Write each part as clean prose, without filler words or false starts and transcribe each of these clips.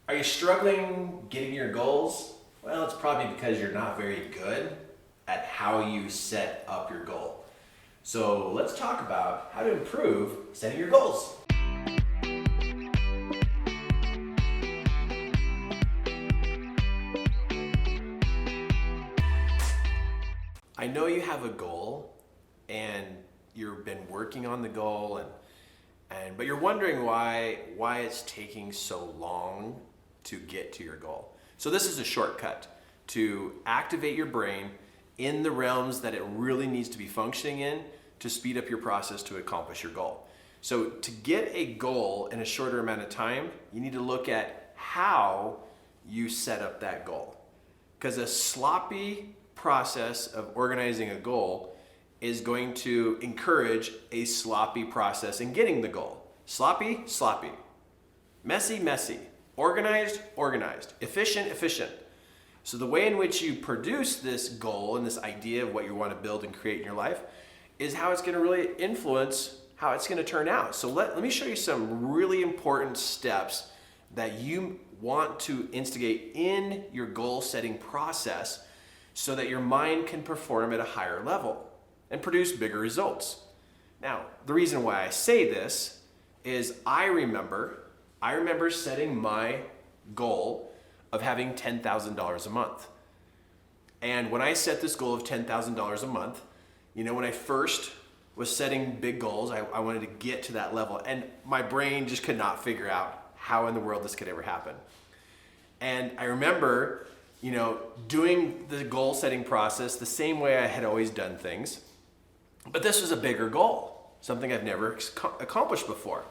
Are you struggling getting your goals? Well, it's probably because you're not very good at how you set up your goal. So let's talk about how to improve setting your goals. I know you have a goal and you've been working on the goal but you're wondering why it's taking so long to get to your goal. So this is a shortcut to activate your brain in the realms that it really needs to be functioning in to speed up your process to accomplish your goal. So to get a goal in a shorter amount of time, you need to look at how you set up that goal. Because a sloppy process of organizing a goal is going to encourage a sloppy process in getting the goal. Sloppy, sloppy. Messy, messy. Organized, organized. Efficient, efficient. So the way in which you produce this goal and this idea of what you want to build and create in your life is how it's going to really influence how it's going to turn out. So let me show you some really important steps that you want to instigate in your goal setting process so that your mind can perform at a higher level and produce bigger results. Now, the reason why I say this is I remember setting my goal of having $10,000 a month. And when I set this goal of $10,000 a month, when I first was setting big goals, I wanted to get to that level, and my brain just could not figure out how in the world this could ever happen. And I remember, doing the goal setting process the same way I had always done things, but this was a bigger goal, something I've never accomplished before.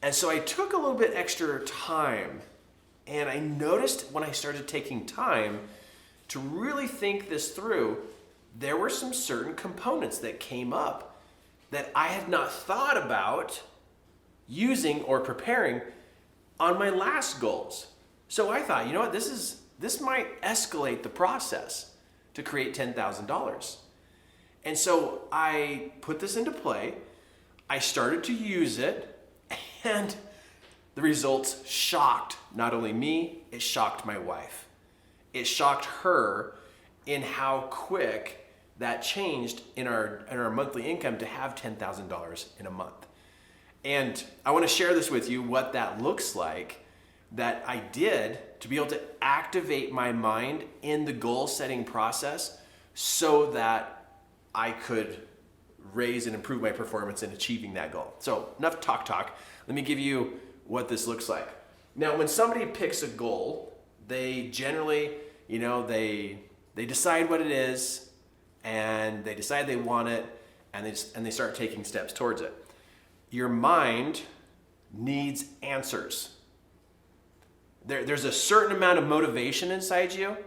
And so I took a little bit extra time, and I noticed when I started taking time to really think this through, there were some certain components that came up that I had not thought about using or preparing on my last goals. So I thought, this might escalate the process to create $10,000. And so I put this into play. I started to use it, and the results shocked not only me, it shocked my wife. It shocked her in how quick that changed in our monthly income to have $10,000 in a month. And I want to share this with you, what that looks like, that I did to be able to activate my mind in the goal setting process so that I could raise and improve my performance in achieving that goal. So enough talk. Let me give you what this looks like. Now, when somebody picks a goal, they generally, they decide what it is, and they decide they want it, and they start taking steps towards it. Your mind needs answers. There's a certain amount of motivation inside you,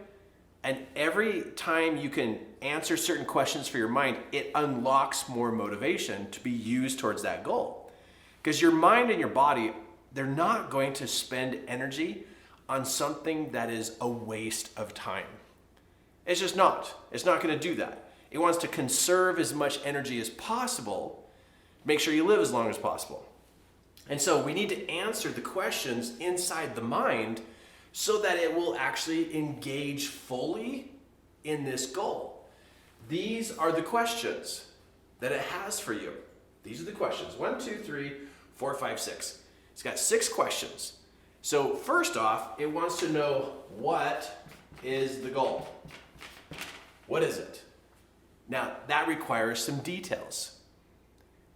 and every time you can answer certain questions for your mind, it unlocks more motivation to be used towards that goal. Because your mind and your body, they're not going to spend energy on something that is a waste of time. It's just not. It's not going to do that. It wants to conserve as much energy as possible, make sure you live as long as possible. And so we need to answer the questions inside the mind so that it will actually engage fully in this goal. These are the questions that it has for you. These are the questions. 1, 2, 3, 4, 5, 6. It's got 6 questions. So first off, it wants to know, what is the goal? What is it? Now, that requires some details.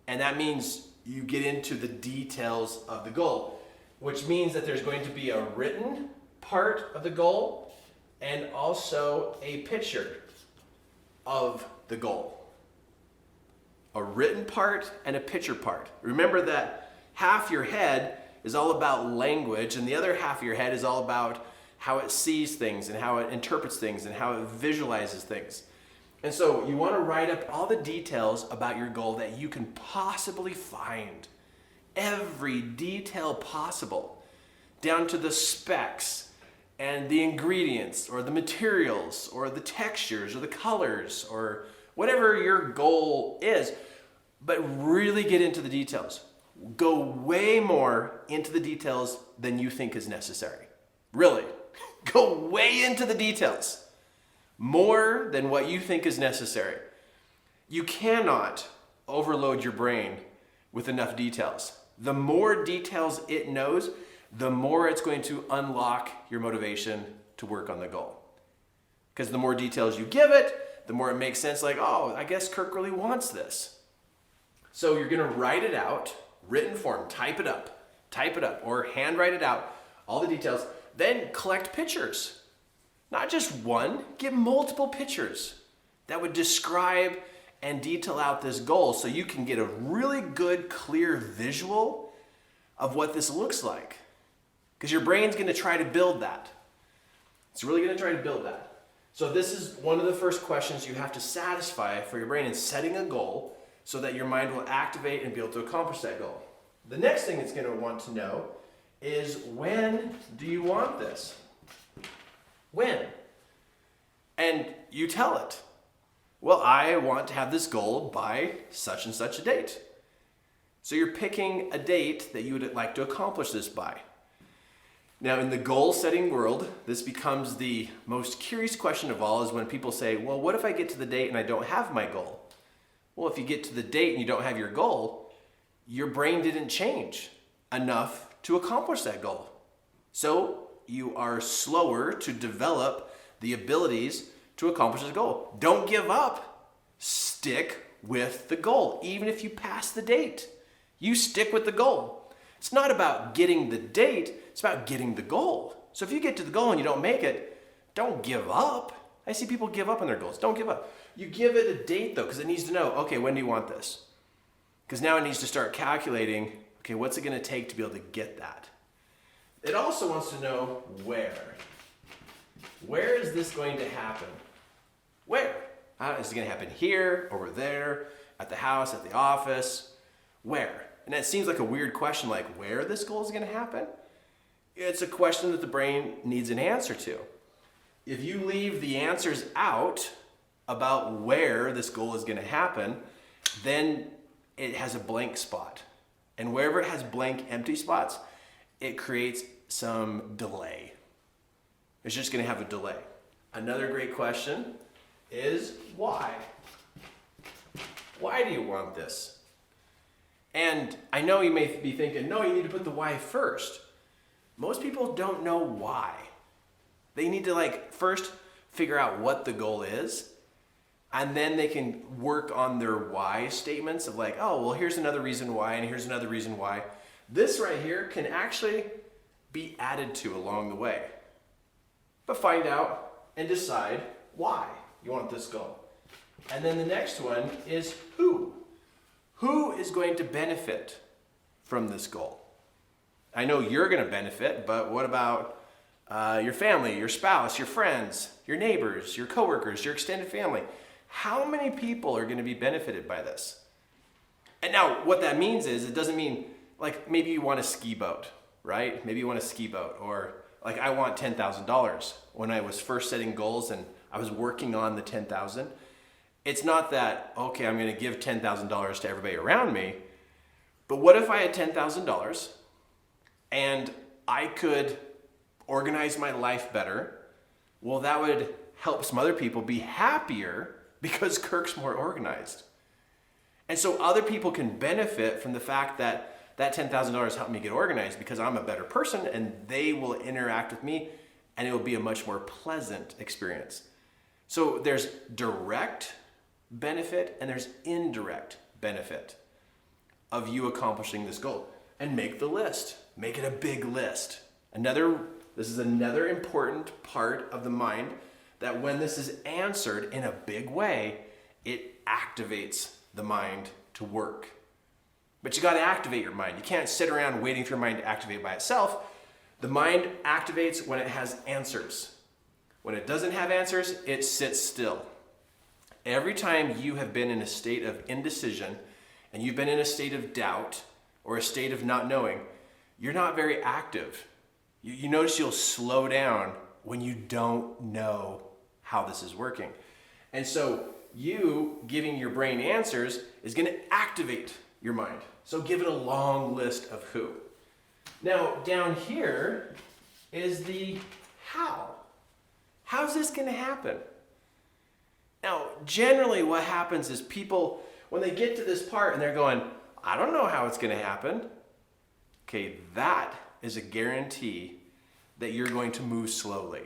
And that means you get into the details of the goal, which means that there's going to be a written part of the goal and also a picture of the goal. A written part and a picture part. Remember that half your head is all about language, and the other half of your head is all about how it sees things and how it interprets things and how it visualizes things. And so you want to write up all the details about your goal that you can possibly find. Every detail possible, down to the specs and the ingredients or the materials or the textures or the colors or whatever your goal is, but really get into the details. Go way more into the details than you think is necessary. Really. Go way into the details. More than what you think is necessary. You cannot overload your brain with enough details. The more details it knows, the more it's going to unlock your motivation to work on the goal. Because the more details you give it, the more it makes sense, like, oh, I guess Kirk really wants this. So you're gonna write it out, written form, type it up, or handwrite it out, all the details, then collect pictures. Not just one, get multiple pictures that would describe and detail out this goal so you can get a really good, clear visual of what this looks like. Because your brain's gonna try to build that. It's really gonna try to build that. So this is one of the first questions you have to satisfy for your brain in setting a goal so that your mind will activate and be able to accomplish that goal. The next thing it's gonna want to know is, when do you want this? When? And you tell it. Well, I want to have this goal by such and such a date. So you're picking a date that you would like to accomplish this by. Now, in the goal-setting world, this becomes the most curious question of all, is when people say, well, what if I get to the date and I don't have my goal? Well, if you get to the date and you don't have your goal, your brain didn't change enough to accomplish that goal. So you are slower to develop the abilities to accomplish the goal. Don't give up. Stick with the goal. Even if you pass the date, you stick with the goal. It's not about getting the date, it's about getting the goal. So if you get to the goal and you don't make it, don't give up. I see people give up on their goals. Don't give up. You give it a date though, because it needs to know, okay, when do you want this? Because now it needs to start calculating, okay, what's it going to take to be able to get that? It also wants to know where. Where is this going to happen? Where? Is it going to happen here, over there, at the house, at the office? Where? And that seems like a weird question, like where this goal is going to happen? It's a question that the brain needs an answer to. If you leave the answers out about where this goal is going to happen, then it has a blank spot. And wherever it has blank, empty spots, it creates some delay. It's just going to have a delay. Another great question is why? Why do you want this? And I know you may be thinking, no, you need to put the why first. Most people don't know why. They need to first figure out what the goal is, and then they can work on their why statements of oh, well, here's another reason why, and here's another reason why. This right here can actually be added to along the way. But find out and decide why you want this goal. And then the next one is who. Who is going to benefit from this goal? I know you're going to benefit, but what about your family, your spouse, your friends, your neighbors, your coworkers, your extended family? How many people are going to be benefited by this? And now what that means is, it doesn't mean maybe you want a ski boat, right? Maybe you want a ski boat, or I want $10,000. When I was first setting goals and I was working on the 10,000, it's not that, okay, I'm going to give $10,000 to everybody around me, but what if I had $10,000 and I could organize my life better? Well, that would help some other people be happier because Kirk's more organized. And so other people can benefit from the fact that that $10,000 helped me get organized because I'm a better person, and they will interact with me, and it will be a much more pleasant experience. So there's direct benefit and there's indirect benefit of you accomplishing this goal. And make the list. Make it a big list. This is another important part of the mind, that when this is answered in a big way, it activates the mind to work. But you got to activate your mind. You can't sit around waiting for your mind to activate by itself. The mind activates when it has answers. When it doesn't have answers, it sits still. Every time you have been in a state of indecision and you've been in a state of doubt or a state of not knowing, you're not very active. You notice you'll slow down when you don't know how this is working. And so you giving your brain answers is going to activate your mind. So give it a long list of who. Now down here, is the how. How's this going to happen? Now, generally what happens is people, when they get to this part and they're going, I don't know how it's going to happen. Okay, that is a guarantee that you're going to move slowly.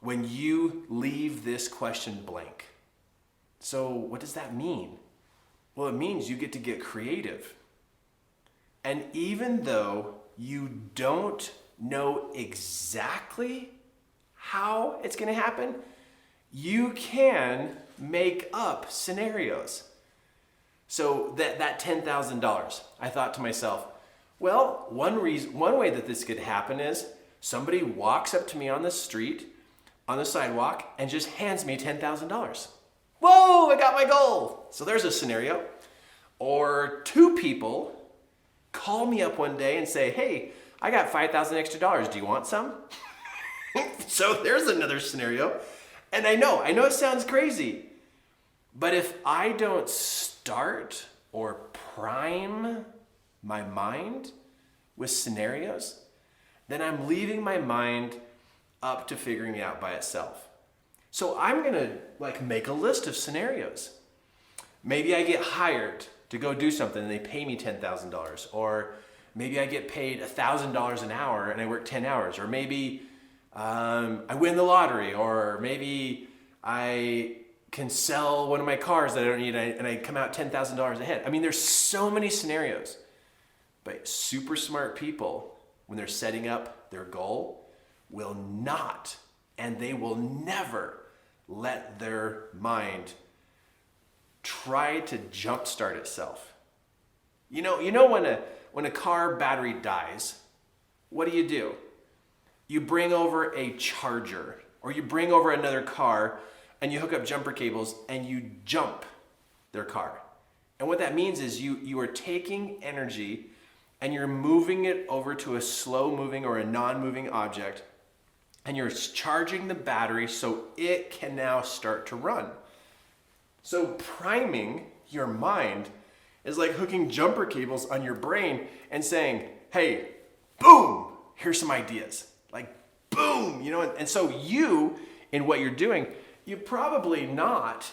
When you leave this question blank. So what does that mean? Well, it means you get to get creative. And even though you don't know exactly how it's going to happen, you can make up scenarios. So that $10,000, I thought to myself, well, one way that this could happen is somebody walks up to me on the street, on the sidewalk, and just hands me $10,000. Whoa, I got my goal. So there's a scenario. Or two people call me up one day and say, hey, I got $5,000 extra. Do you want some? So there's another scenario. And I know it sounds crazy, but if I don't start or prime my mind with scenarios, then I'm leaving my mind up to figuring it out by itself. So I'm gonna make a list of scenarios. Maybe I get hired to go do something and they pay me $10,000, or maybe I get paid $1,000 an hour and I work 10 hours, or maybe I win the lottery, or maybe I can sell one of my cars that I don't need and I come out $10,000 ahead. I mean, there's so many scenarios, but super smart people, when they're setting up their goal, will not, and they will never let their mind try to jumpstart itself. You know when a car battery dies, what do? You bring over a charger, or you bring over another car and you hook up jumper cables and you jump their car. And what that means is you are taking energy and you're moving it over to a slow moving or a non-moving object, and you're charging the battery so it can now start to run. So priming your mind is like hooking jumper cables on your brain and saying, hey, boom, here's some ideas. Boom, and so you, in what you're doing, you're probably not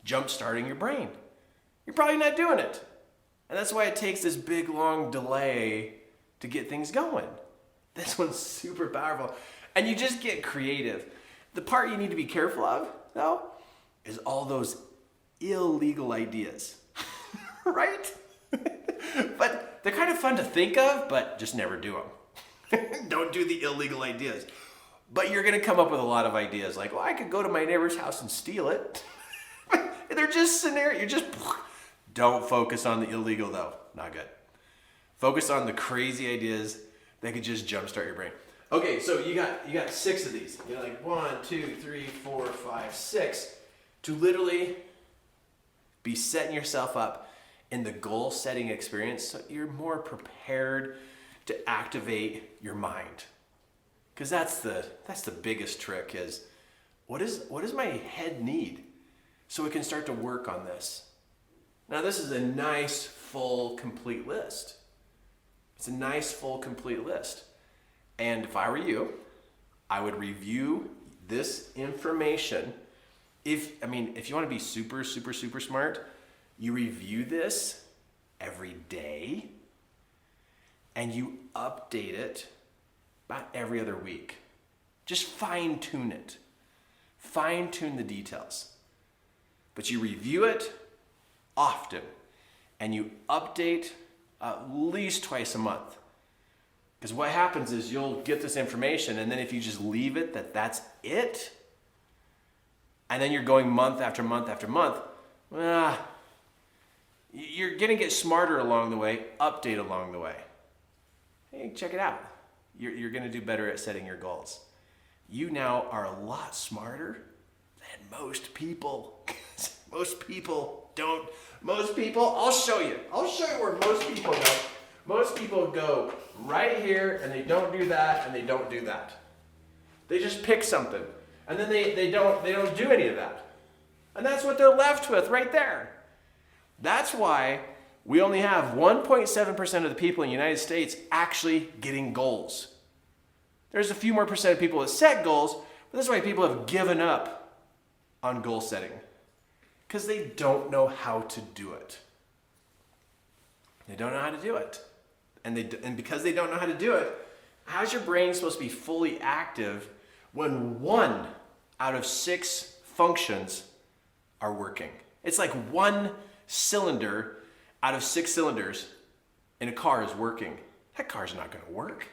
jump-starting your brain. You're probably not doing it. And that's why it takes this big, long delay to get things going. This one's super powerful. And you just get creative. The part you need to be careful of, though, is all those illegal ideas, right? But they're kind of fun to think of, but just never do them. Don't do the illegal ideas. But you're going to come up with a lot of ideas like, well, I could go to my neighbor's house and steal it. They're just scenarios. Don't focus on the illegal, though. Not good. Focus on the crazy ideas that could just jumpstart your brain. Okay, so you got 6 of these. You're like 1, 2, 3, 4, 5, 6 to literally be setting yourself up in the goal setting experience so you're more prepared to activate your mind. Because that's the biggest trick is, what does my head need so it can start to work on this? Now this is a nice, full, complete list. It's a nice, full, complete list. And if I were you, I would review this information. If you want to be super, super, super smart, you review this every day and you update it about every other week. Just fine tune it. Fine tune the details. But you review it often and you update at least twice a month. Because what happens is you'll get this information, and then if you just leave it that's it, and then you're going month after month after month, you're going to get smarter along the way, update along the way. Hey, check it out. You're going to do better at setting your goals. You now are a lot smarter than most people. Most people don't. Most people, I'll show you where most people go. Most people go right here and they don't do that and they don't do that. They just pick something and then they don't do any of that. And that's what they're left with right there. That's why we only have 1.7% of the people in the United States actually getting goals. There's a few more percent of people that set goals, but this is why people have given up on goal setting. Because they don't know how to do it. They don't know how to do it. And because they don't know how to do it, how's your brain supposed to be fully active when 1 out of 6 functions are working? It's like 1 cylinder out of 6 cylinders in a car is working. That car's not gonna work.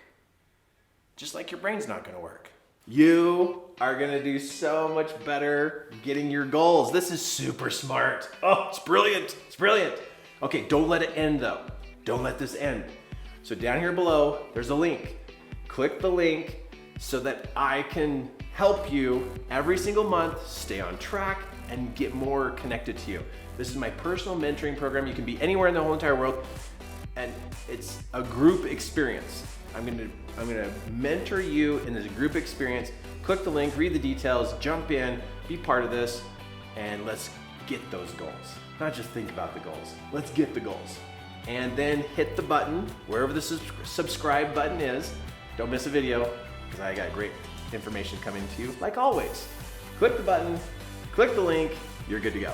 Just like your brain's not gonna work. You are gonna do so much better getting your goals. This is super smart. Oh, it's brilliant, it's brilliant. Okay, don't let it end though. Don't let this end. So down here below, there's a link. Click the link so that I can help you every single month stay on track and get more connected to you. This is my personal mentoring program. You can be anywhere in the whole entire world, and it's a group experience. I'm gonna mentor you in this group experience. Click the link, read the details, jump in, be part of this, and let's get those goals. Not just think about the goals, let's get the goals. And then hit the button, wherever the subscribe button is. Don't miss a video, because I got great information coming to you, like always. Click the button, click the link, you're good to go.